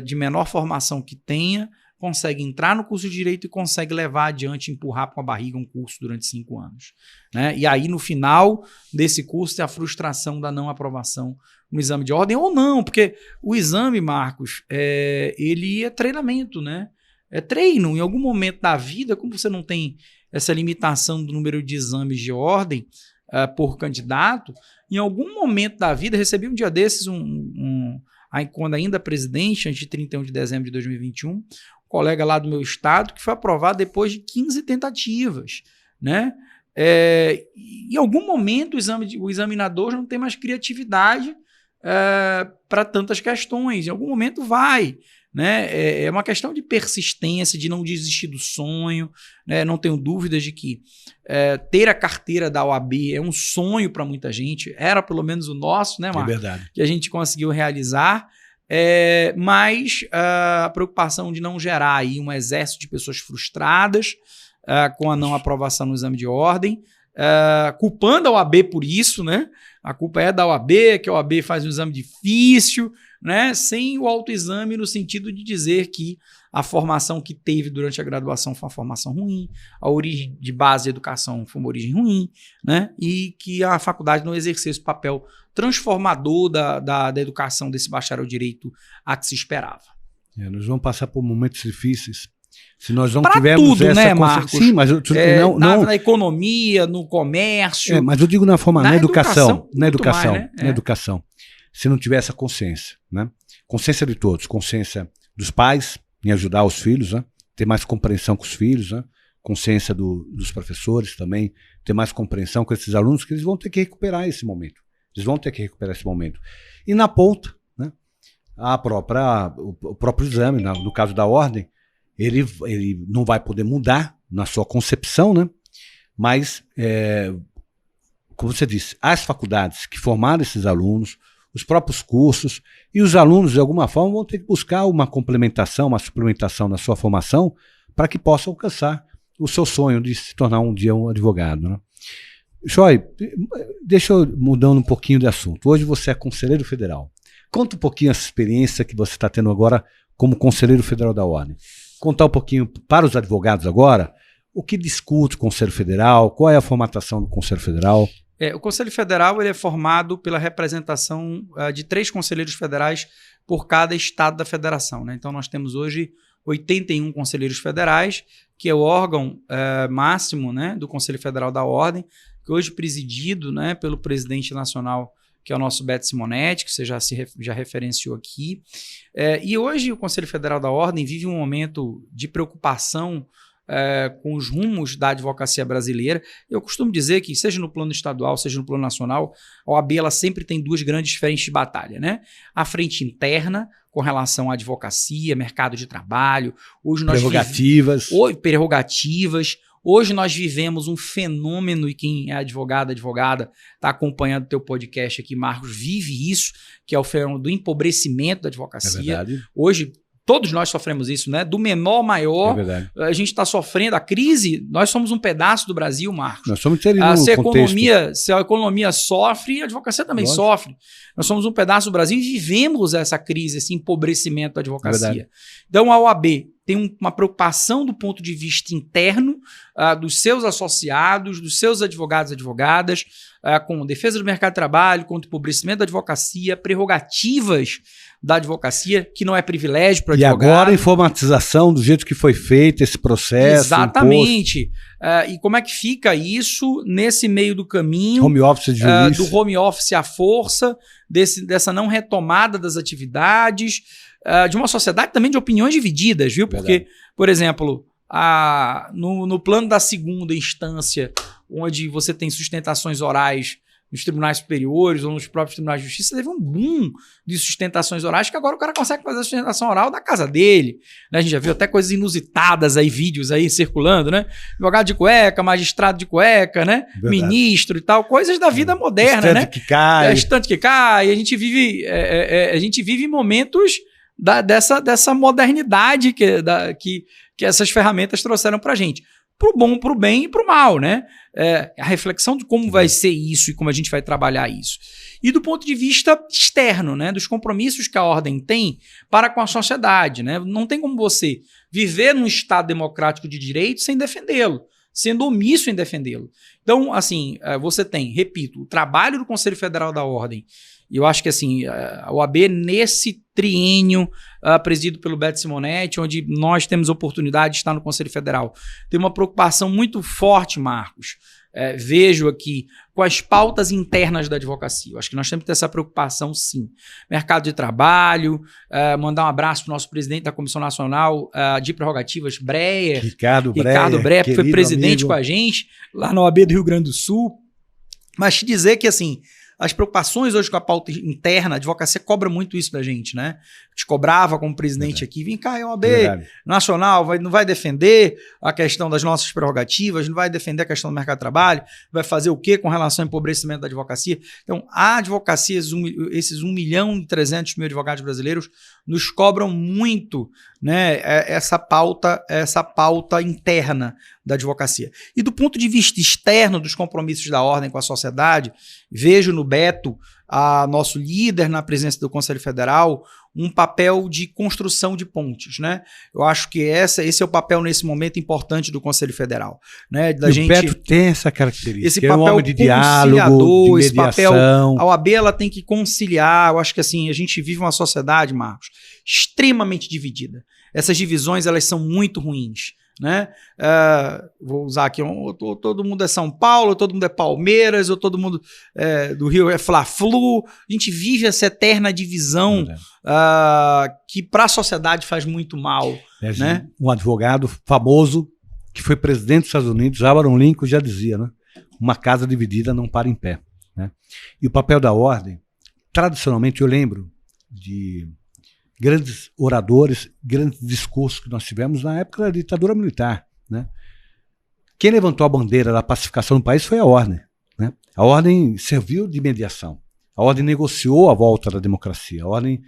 de menor formação que tenha, consegue entrar no curso de Direito e consegue levar adiante, empurrar com a barriga um curso durante 5 anos, né? E aí, no final desse curso, tem a frustração da não aprovação no exame de ordem, ou não, porque o exame, Marcos, ele é treinamento, né? É treino. Em algum momento da vida, como você não tem essa limitação do número de exames de ordem por candidato, em algum momento da vida, recebi um dia desses, quando ainda presidente, antes de 31 de dezembro de 2021, um colega lá do meu estado que foi aprovado depois de 15 tentativas, né? Em algum momento o examinador não tem mais criatividade para tantas questões, em algum momento vai, né? É uma questão de persistência, de não desistir do sonho, né? Não tenho dúvidas de que ter a carteira da OAB é um sonho para muita gente, era pelo menos o nosso, né, Marcos? É verdade. Que a gente conseguiu realizar, mas a preocupação de não gerar aí um exército de pessoas frustradas com a não aprovação no exame de ordem, culpando a OAB por isso, né? A culpa é da OAB, que a OAB faz um exame difícil, né? Sem o autoexame no sentido de dizer que a formação que teve durante a graduação foi uma formação ruim, a origem de base de educação foi uma origem ruim, né? E que a faculdade não exercesse o papel transformador da educação desse bacharel de direito a que se esperava. Nós vamos passar por momentos difíceis. Se nós não pra tivermos tudo, essa né, Marcos? Sim, mas na economia, no comércio. Mas eu digo na educação. Na educação. Mais, né? Na educação. Se não tiver essa consciência, né? Consciência de todos, consciência dos pais em ajudar os filhos, né? Ter mais compreensão com os filhos, né? Consciência dos professores também, ter mais compreensão com esses alunos, que eles vão ter que recuperar esse momento. Eles vão ter que recuperar esse momento. E na ponta, né? O próprio exame, no caso da ordem, ele não vai poder mudar na sua concepção, né? Mas, como você disse, as faculdades que formaram esses alunos, os próprios cursos, e os alunos, de alguma forma, vão ter que buscar uma complementação, uma suplementação na sua formação para que possam alcançar o seu sonho de se tornar um dia um advogado, né? Joy, deixa eu mudando um pouquinho de assunto. Hoje você é conselheiro federal. Conta um pouquinho essa experiência que você está tendo agora como conselheiro federal da Ordem. Contar um pouquinho para os advogados agora o que discute o Conselho Federal, qual é a formatação do Conselho Federal. O Conselho Federal ele é formado pela representação de 3 conselheiros federais por cada estado da federação, né? Então nós temos hoje 81 conselheiros federais, que é o órgão máximo, né, do Conselho Federal da Ordem, que hoje presidido, né, pelo presidente nacional, que é o nosso Beto Simonetti, que você já referenciou aqui. E hoje o Conselho Federal da Ordem vive um momento de preocupação com os rumos da advocacia brasileira. Eu costumo dizer que, seja no plano estadual, seja no plano nacional, a OAB ela sempre tem 2 grandes frentes de batalha, né? A frente interna, com relação à advocacia, mercado de trabalho. Hoje nós prerrogativas. Prerrogativas. Hoje nós vivemos um fenômeno, e quem é advogada, está acompanhando o teu podcast aqui, Marcos, vive isso, que é o fenômeno do empobrecimento da advocacia. É verdade. Hoje, todos nós sofremos isso, né? Do menor ao maior, É verdade. a gente está sofrendo a crise. Nós somos um pedaço do Brasil, Marcos. Nós somos inseridos no se a economia sofre, a advocacia também sofre. Nós somos um pedaço do Brasil e vivemos essa crise, esse empobrecimento da advocacia. Então, a OAB tem uma preocupação do ponto de vista interno dos seus associados, dos seus advogados e advogadas, com defesa do mercado de trabalho, contra o empobrecimento da advocacia, prerrogativas da advocacia, que não é privilégio para o advogado. E agora a informatização do jeito que foi feito esse processo. Exatamente. E como é que fica isso nesse meio do caminho? Home office de juiz. Do home office à força, dessa não retomada das atividades, de uma sociedade também de opiniões divididas, viu? Porque, por exemplo, no plano da segunda instância, onde você tem sustentações orais nos tribunais superiores ou nos próprios tribunais de justiça, teve um boom de sustentações orais que agora o cara consegue fazer a sustentação oral da casa dele. Né? A gente já viu até coisas inusitadas aí, vídeos aí circulando, né? Advogado de cueca, magistrado de cueca, né? Verdade. Ministro e tal, coisas da vida moderna, né? Que cai. Estante que cai. A gente vive momentos dessa modernidade que essas ferramentas trouxeram pra gente. Pro bom, pro bem e pro mal, né? A reflexão de como vai ser isso e como a gente vai trabalhar isso. E do ponto de vista externo, né? Dos compromissos que a ordem tem para com a sociedade, né? Não tem como você viver num Estado democrático de direito sem defendê-lo, sendo omisso em defendê-lo. Então, assim, você tem, repito, o trabalho do Conselho Federal da Ordem. E eu acho que assim, a OAB, nesse triênio presidido pelo Beto Simonetti, onde nós temos oportunidade de estar no Conselho Federal, tem uma preocupação muito forte, Marcos. Vejo aqui com as pautas internas da advocacia. Eu acho que nós temos que ter essa preocupação, sim. Mercado de trabalho, mandar um abraço para o nosso presidente da Comissão Nacional de Prerrogativas, Breyer. Ricardo Breyer, que foi presidente com a gente lá na OAB do Rio Grande do Sul. Mas te dizer que, assim, as preocupações hoje com a pauta interna, a advocacia cobra muito isso da gente, né? A gente cobrava como presidente aqui, vem cá, é uma OAB nacional, não vai defender a questão das nossas prerrogativas, não vai defender a questão do mercado de trabalho, vai fazer o quê com relação ao empobrecimento da advocacia? Então, a advocacia, esses 1.300.000 advogados brasileiros, nos cobram muito, né, essa pauta interna da advocacia. E do ponto de vista externo dos compromissos da ordem com a sociedade, vejo no Beto, nosso líder na presença do Conselho Federal, um papel de construção de pontes, né? Eu acho que esse é o papel nesse momento importante do Conselho Federal, né? O Beto tem essa característica, esse papel é um homem de diálogo, de mediação. Esse papel, a OAB, ela tem que conciliar. Eu acho que assim, a gente vive uma sociedade, Marcos, extremamente dividida. Essas divisões, elas são muito ruins, né? Vou usar aqui, todo mundo é São Paulo, todo mundo é Palmeiras, ou todo mundo do Rio é Fla-Flu. A gente vive essa eterna divisão que para a sociedade faz muito mal, né? Um advogado famoso que foi presidente dos Estados Unidos, Abraham Lincoln, já dizia, né? Uma casa dividida não para em pé, né? E o papel da ordem, tradicionalmente, eu lembro de grandes oradores, grandes discursos que nós tivemos na época da ditadura militar, né? Quem levantou a bandeira da pacificação do país foi a ordem, né? A ordem serviu de mediação. A ordem negociou a volta da democracia. A ordem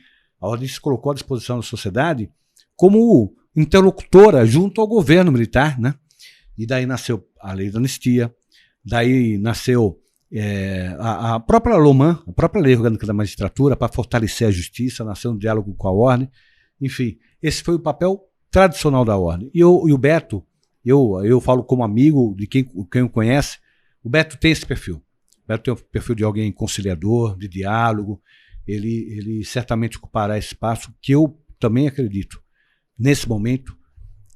se colocou à disposição da sociedade como interlocutora junto ao governo militar, né? E daí nasceu a lei da anistia, daí nasceu a própria LOMAN, a própria Lei Orgânica da Magistratura, para fortalecer a justiça, nasceu um diálogo com a ordem. Enfim, esse foi o papel tradicional da ordem. E o Beto, eu falo como amigo de quem o conhece, o Beto tem esse perfil. O Beto tem o perfil de alguém conciliador, de diálogo. Ele certamente ocupará esse espaço que eu também acredito, nesse momento,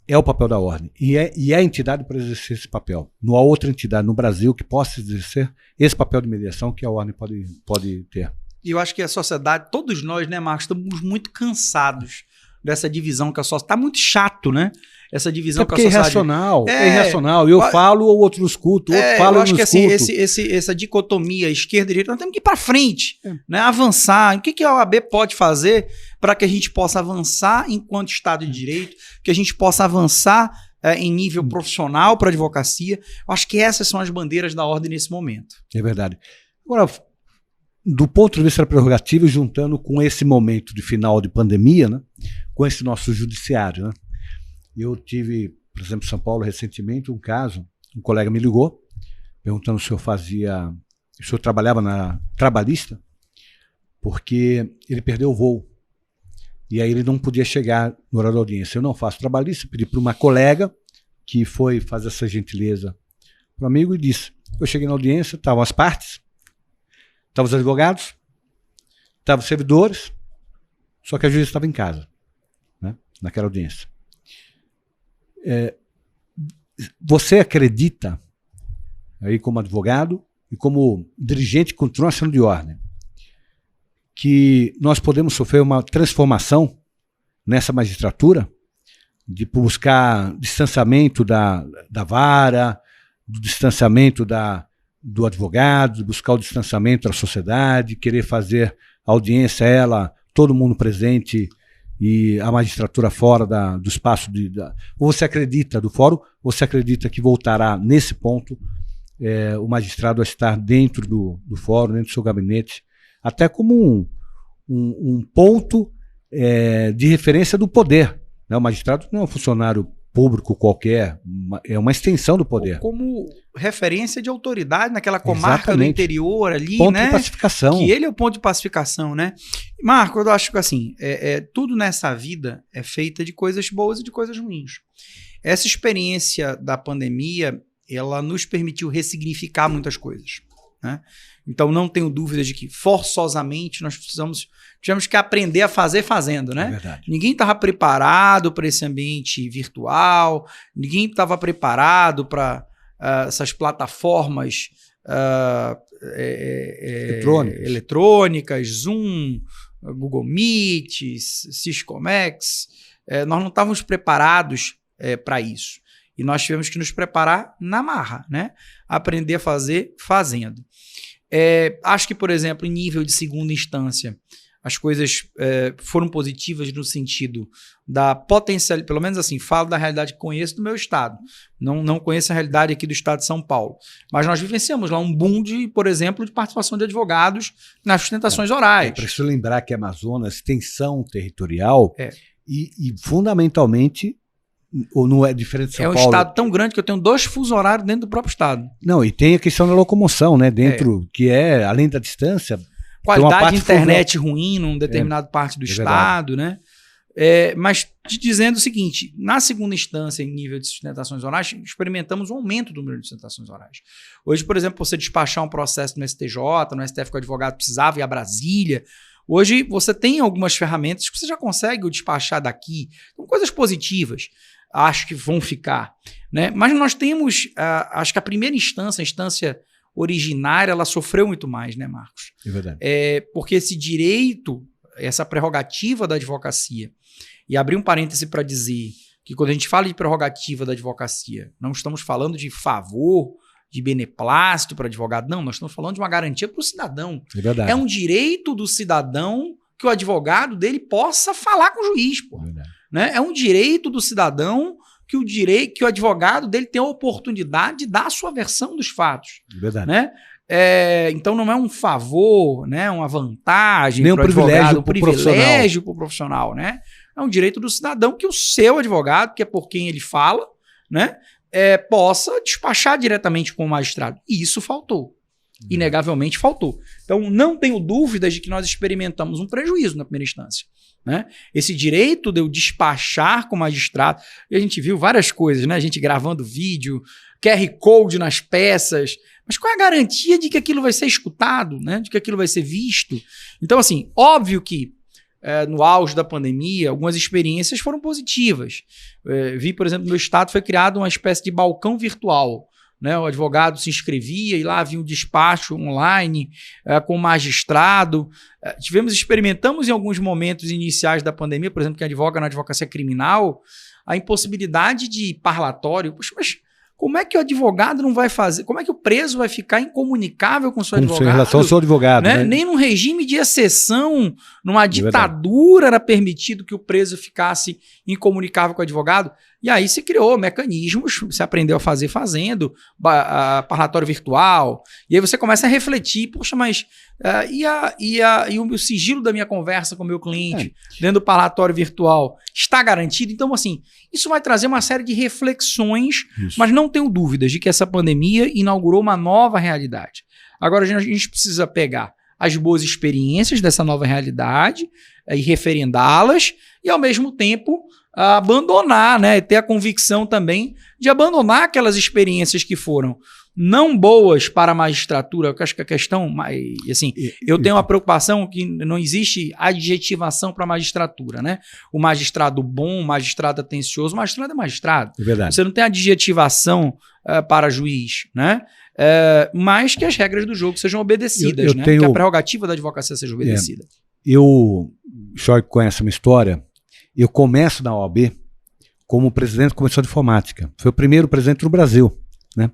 é o papel da ordem. E é a entidade para exercer esse papel. Não há outra entidade no Brasil que possa exercer esse papel de mediação que a ordem pode ter. E eu acho que a sociedade, todos nós, né, Marcos, estamos muito cansados dessa divisão que a sociedade... Está muito chato, né? Essa divisão que a sociedade... É irracional. Eu falo, o outro não escuta, o outro fala, eu não escuta. Eu acho que assim, essa dicotomia esquerda e direita, nós temos que ir para frente, né? Avançar. O que a OAB pode fazer para que a gente possa avançar enquanto Estado de Direito, que a gente possa avançar em nível profissional para a advocacia. Eu acho que essas são as bandeiras da ordem nesse momento. É verdade. Agora, do ponto de vista da prerrogativa, juntando com esse momento de final de pandemia, né, com esse nosso judiciário, né, eu tive, por exemplo, em São Paulo, recentemente, um caso, um colega me ligou, perguntando se o senhor trabalhava na trabalhista, porque ele perdeu o voo. E aí ele não podia chegar no horário da audiência. Eu não faço trabalhista, pedi para uma colega que foi fazer essa gentileza para o amigo e disse, eu cheguei na audiência, estavam as partes, estavam os advogados, estavam os servidores, só que a juíza estava em casa, né, naquela audiência. Você acredita, aí como advogado e como dirigente de continuação de ordem, que nós podemos sofrer uma transformação nessa magistratura, de buscar distanciamento da vara, do distanciamento do advogado, de buscar o distanciamento da sociedade, querer fazer a audiência, todo mundo presente e a magistratura fora do espaço ou você acredita do fórum, ou você acredita que voltará nesse ponto o magistrado a estar dentro do fórum, dentro do seu gabinete, até como um ponto de referência do poder, né? O magistrado não é um funcionário público qualquer, é uma extensão do poder. Como referência de autoridade naquela comarca do interior ali, ponto né? De pacificação. Que ele é o ponto de pacificação, né? Marco, eu acho que assim, tudo nessa vida é feita de coisas boas e de coisas ruins. Essa experiência da pandemia, ela nos permitiu ressignificar muitas coisas, né? Então não tenho dúvidas de que forçosamente nós tivemos que aprender a fazer fazendo, né? É verdade. Ninguém estava preparado para esse ambiente virtual, ninguém estava preparado para essas plataformas eletrônicas, Zoom, Google Meet, Ciscomex. Nós não estávamos preparados para isso. E nós tivemos que nos preparar na marra, né? Aprender a fazer fazendo. Acho que, por exemplo, em nível de segunda instância, as coisas foram positivas no sentido da potencialidade, pelo menos assim, falo da realidade que conheço do meu estado. Não conheço a realidade aqui do estado de São Paulo. Mas nós vivenciamos lá um boom, por exemplo, de participação de advogados nas sustentações orais. É preciso lembrar que a Amazonas, extensão territorial e fundamentalmente, ou não é diferente de São Paulo? É um estado tão grande que eu tenho 2 fusos horários dentro do próprio estado. Não, e tem a questão da locomoção, né? Dentro, que além da distância... Qualidade de internet ruim num determinado parte do estado, né? Mas te dizendo o seguinte, na segunda instância, em nível de sustentações orais, experimentamos um aumento do número de sustentações orais. Hoje, por exemplo, você despachar um processo no STJ, no STF que o advogado precisava ir a Brasília, hoje você tem algumas ferramentas que você já consegue despachar daqui. São coisas positivas. Acho que vão ficar, né? Mas nós temos, acho que a primeira instância, a instância originária, ela sofreu muito mais, né, Marcos? É verdade. Porque esse direito, essa prerrogativa da advocacia, e abrir um parêntese para dizer que quando a gente fala de prerrogativa da advocacia, não estamos falando de favor, de beneplácito para advogado, não, nós estamos falando de uma garantia para o cidadão. É verdade. É um direito do cidadão que o advogado dele possa falar com o juiz, pô. É verdade. Né? É um direito do cidadão que o advogado dele tem a oportunidade de dar a sua versão dos fatos. Verdade. Né? Então não é um favor, né? Uma vantagem nem um privilégio para o profissional. Né? É um direito do cidadão que o seu advogado, que é por quem ele fala, né? Possa despachar diretamente com o magistrado. E isso faltou. Inegavelmente faltou. Então não tenho dúvidas de que nós experimentamos um prejuízo na primeira instância. Né? Esse direito de eu despachar com o magistrado, e a gente viu várias coisas, né? A gente gravando vídeo, QR Code nas peças, mas qual é a garantia de que aquilo vai ser escutado, né? De que aquilo vai ser visto? Então, assim, óbvio que no auge da pandemia, algumas experiências foram positivas. Vi, por exemplo, no meu estado foi criado uma espécie de balcão virtual. Né, o advogado se inscrevia e lá havia um despacho online com o magistrado. Experimentamos em alguns momentos iniciais da pandemia, por exemplo, que advoga na advocacia criminal, a impossibilidade de parlatório. Poxa, mas como é que o advogado não vai fazer? Como é que o preso vai ficar incomunicável com o seu advogado? Em relação ao seu advogado. Né? Nem num regime de exceção, numa ditadura era permitido que o preso ficasse incomunicável com o advogado. E aí se criou mecanismos, se aprendeu a fazer fazendo, parlatório virtual, e aí você começa a refletir, poxa, mas e o sigilo da minha conversa com o meu cliente dentro do parlatório virtual está garantido? Então, assim, isso vai trazer uma série de reflexões, mas não tenho dúvidas de que essa pandemia inaugurou uma nova realidade. Agora, a gente precisa pegar as boas experiências dessa nova realidade e referendá-las e, ao mesmo tempo, abandonar, né? Ter a convicção também de abandonar aquelas experiências que foram não boas para a magistratura. Eu acho que a questão, assim, eu tenho uma preocupação que não existe adjetivação para a magistratura, né? O magistrado bom, o magistrado atencioso, o magistrado é magistrado. É verdade. Você não tem adjetivação para juiz, né? Mas que as regras do jogo sejam obedecidas, né? Que a prerrogativa da advocacia seja obedecida. O Choi conhece uma história. Eu começo na OAB como presidente da Comissão de Informática. Foi o primeiro presidente do Brasil, né?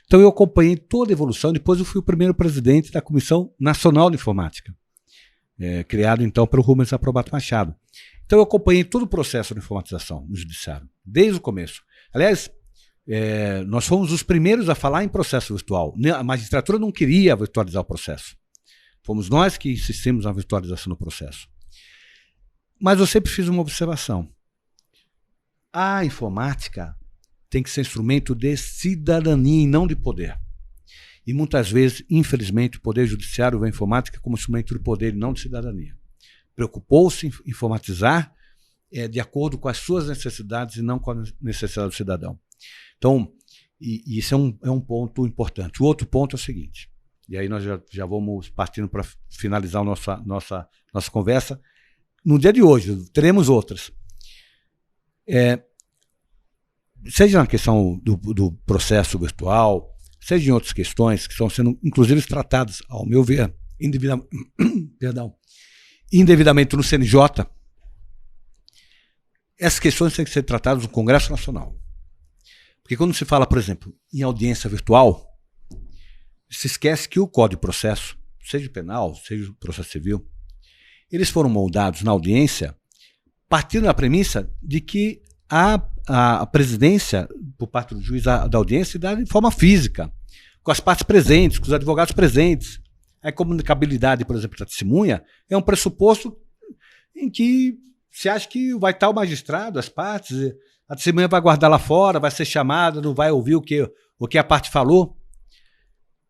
Então eu acompanhei toda a evolução. Depois eu fui o primeiro presidente da Comissão Nacional de Informática, criado então pelo Rubens Aprobato Machado. Então eu acompanhei todo o processo de informatização no Judiciário, desde o começo. Aliás, nós fomos os primeiros a falar em processo virtual. A magistratura não queria virtualizar o processo. Fomos nós que insistimos na virtualização do processo. Mas eu sempre fiz uma observação. A informática tem que ser instrumento de cidadania e não de poder. E muitas vezes, infelizmente, o Poder Judiciário vê a informática como instrumento de poder e não de cidadania. Preocupou-se em informatizar de acordo com as suas necessidades e não com a necessidade do cidadão. Então, isso é um ponto importante. O outro ponto é o seguinte, e aí nós já vamos partindo para finalizar a nossa conversa. No dia de hoje, teremos outras. Seja na questão do processo virtual, seja em outras questões que estão sendo, inclusive, tratadas, ao meu ver, indevidamente no CNJ, essas questões têm que ser tratadas no Congresso Nacional. Porque quando se fala, por exemplo, em audiência virtual, se esquece que o Código de Processo, seja penal, seja processo civil, eles foram moldados na audiência partindo da premissa de que a presidência, por parte do juiz da audiência, se dá de forma física, com as partes presentes, com os advogados presentes. A comunicabilidade, por exemplo, da testemunha é um pressuposto em que se acha que vai estar o magistrado, as partes, a testemunha vai guardar lá fora, vai ser chamada, não vai ouvir o que a parte falou.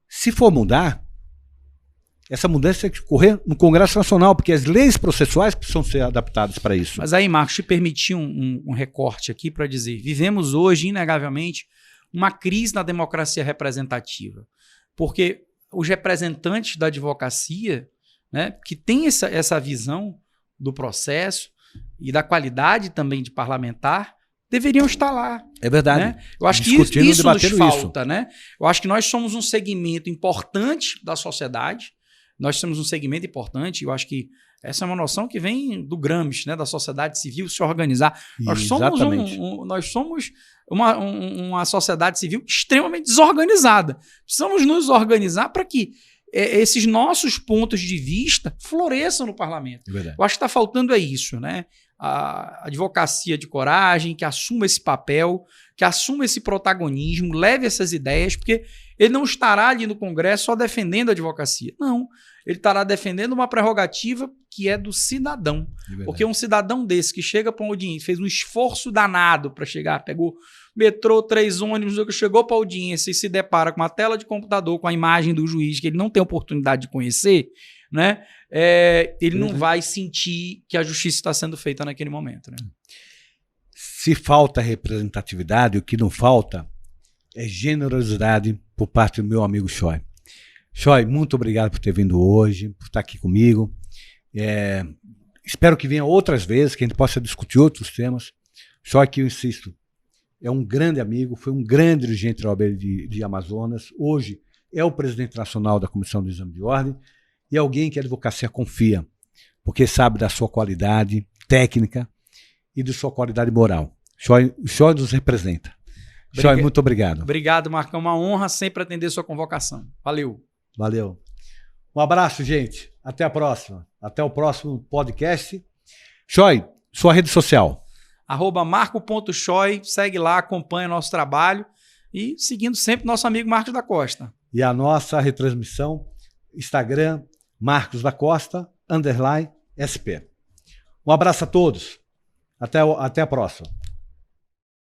Se for mudar, essa mudança tem que ocorrer no Congresso Nacional, porque as leis processuais precisam ser adaptadas para isso. Mas aí, Marcos, te permiti um recorte aqui para dizer, vivemos hoje, inegavelmente, uma crise na democracia representativa, porque os representantes da advocacia, né, que têm essa visão do processo e da qualidade também de parlamentar, deveriam estar lá. É verdade. Né? Eu acho que isso nos falta. Né? Eu acho que nós somos um segmento importante da sociedade. Nós somos um segmento importante. Eu acho que essa é uma noção que vem do Gramsci, né? Da sociedade civil se organizar. Nós somos uma sociedade civil extremamente desorganizada. Precisamos nos organizar para que esses nossos pontos de vista floresçam no parlamento. É eu acho que está faltando isso, né? A advocacia de coragem, que assuma esse papel, que assuma esse protagonismo, leve essas ideias, porque ele não estará ali no Congresso só defendendo a advocacia. Não, ele estará defendendo uma prerrogativa que é do cidadão. Porque um cidadão desse que chega para uma audiência, fez um esforço danado para chegar, pegou metrô, 3 ônibus, chegou para a audiência e se depara com uma tela de computador, com a imagem do juiz, que ele não tem oportunidade de conhecer, né? Ele não vai sentir que a justiça está sendo feita naquele momento. Né? Se falta representatividade, o que não falta é generosidade por parte do meu amigo Choi. Choi, muito obrigado por ter vindo hoje, por estar aqui comigo. Espero que venha outras vezes, que a gente possa discutir outros temas. Choi, que eu insisto, é um grande amigo, foi um grande dirigente da OAB de Amazonas, hoje é o presidente nacional da Comissão do Exame de Ordem, e alguém que a advocacia confia, porque sabe da sua qualidade técnica e da sua qualidade moral. O Choi nos representa. Choi, muito obrigado. Obrigado, Marcão. Uma honra sempre atender sua convocação. Valeu. Valeu. Um abraço, gente. Até a próxima. Até o próximo podcast. Choi, sua rede social. @marco.choi, segue lá, acompanha o nosso trabalho e seguindo sempre nosso amigo Marcos da Costa. E a nossa retransmissão, Instagram, Marcos da Costa, _SP. Um abraço a todos. Até a próxima.